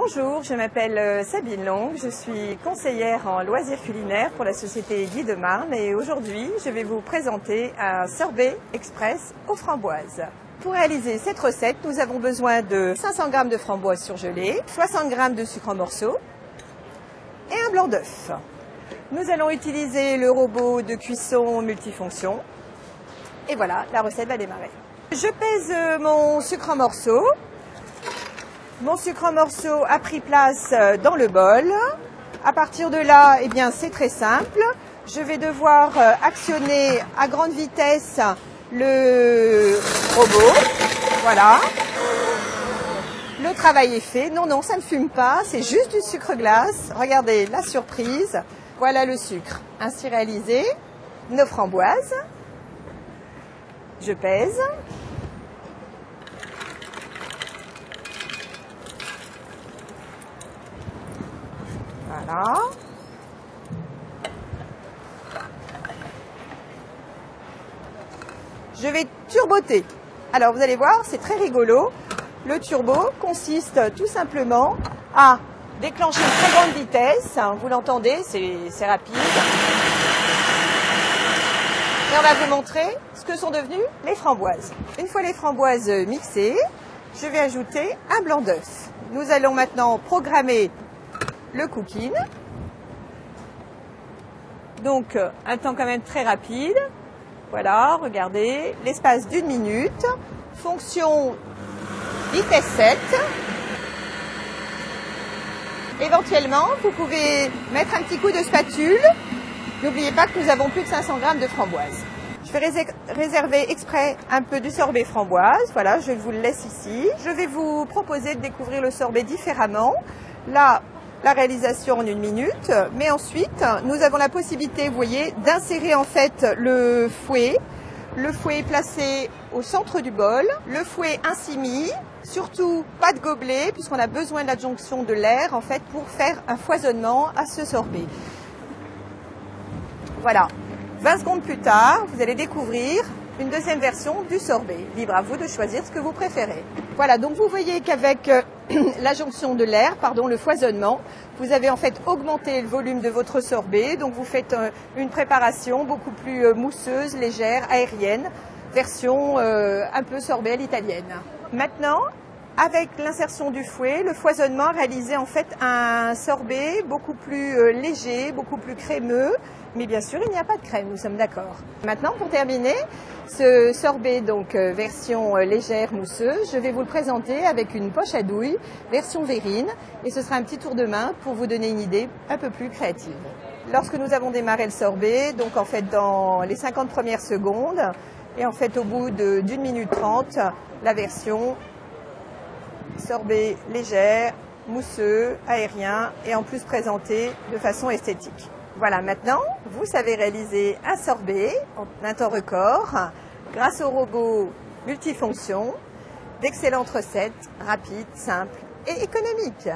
Bonjour, je m'appelle Sabine Long, je suis conseillère en loisirs culinaires pour la société Guy de Marne et aujourd'hui je vais vous présenter un sorbet express aux framboises. Pour réaliser cette recette, nous avons besoin de 500 g de framboises surgelées, 60 g de sucre en morceaux et un blanc d'œuf. Nous allons utiliser le robot de cuisson multifonction et voilà, la recette va démarrer. Je pèse mon sucre en morceaux. Mon sucre en morceaux a pris place dans le bol. À partir de là, eh bien, c'est très simple. Je vais devoir actionner à grande vitesse le robot. Voilà. Le travail est fait. Non, non, ça ne fume pas. C'est juste du sucre glace. Regardez la surprise. Voilà le sucre. Ainsi réalisé. Nos framboises. Je pèse. Voilà. Je vais turboter. Alors vous allez voir, c'est très rigolo. Le turbo consiste tout simplement à déclencher une très grande vitesse. Vous l'entendez, c'est rapide. Et on va vous montrer ce que sont devenues les framboises. Une fois les framboises mixées, je vais ajouter un blanc d'œuf. Nous allons maintenant programmer le cooking. Donc un temps quand même très rapide. Voilà, regardez, l'espace d'1 minute. Fonction vitesse 7. Éventuellement, vous pouvez mettre un petit coup de spatule. N'oubliez pas que nous avons plus de 500 g de framboises. Je vais réserver exprès un peu du sorbet framboise. Voilà, je vous le laisse ici. Je vais vous proposer de découvrir le sorbet différemment. Là, la réalisation en 1 minute, mais ensuite nous avons la possibilité, vous voyez, d'insérer en fait le fouet. Le fouet est placé au centre du bol, le fouet ainsi mis, surtout pas de gobelet puisqu'on a besoin de l'adjonction de l'air en fait pour faire un foisonnement à ce sorbet. Voilà, 20 secondes plus tard, vous allez découvrir une deuxième version du sorbet. Libre à vous de choisir ce que vous préférez. Voilà, donc vous voyez qu'avec l'adjonction de l'air, le foisonnement, vous avez en fait augmenté le volume de votre sorbet. Donc vous faites une préparation beaucoup plus mousseuse, légère, aérienne, version un peu sorbet à l'italienne. Maintenant, avec l'insertion du fouet, le foisonnement a réalisé en fait un sorbet beaucoup plus léger, beaucoup plus crémeux. Mais bien sûr, il n'y a pas de crème, nous sommes d'accord. Maintenant, pour terminer, ce sorbet, donc version légère, mousseuse, je vais vous le présenter avec une poche à douille, version verrine, et ce sera un petit tour de main pour vous donner une idée un peu plus créative. Lorsque nous avons démarré le sorbet, donc en fait dans les 50 premières secondes, et en fait au bout d'1 minute 30, la version sorbet légère, mousseux, aérien, et en plus présenté de façon esthétique. Voilà, maintenant, vous savez réaliser un sorbet en un temps record grâce au robot multifonction, d'excellentes recettes, rapides, simples et économiques.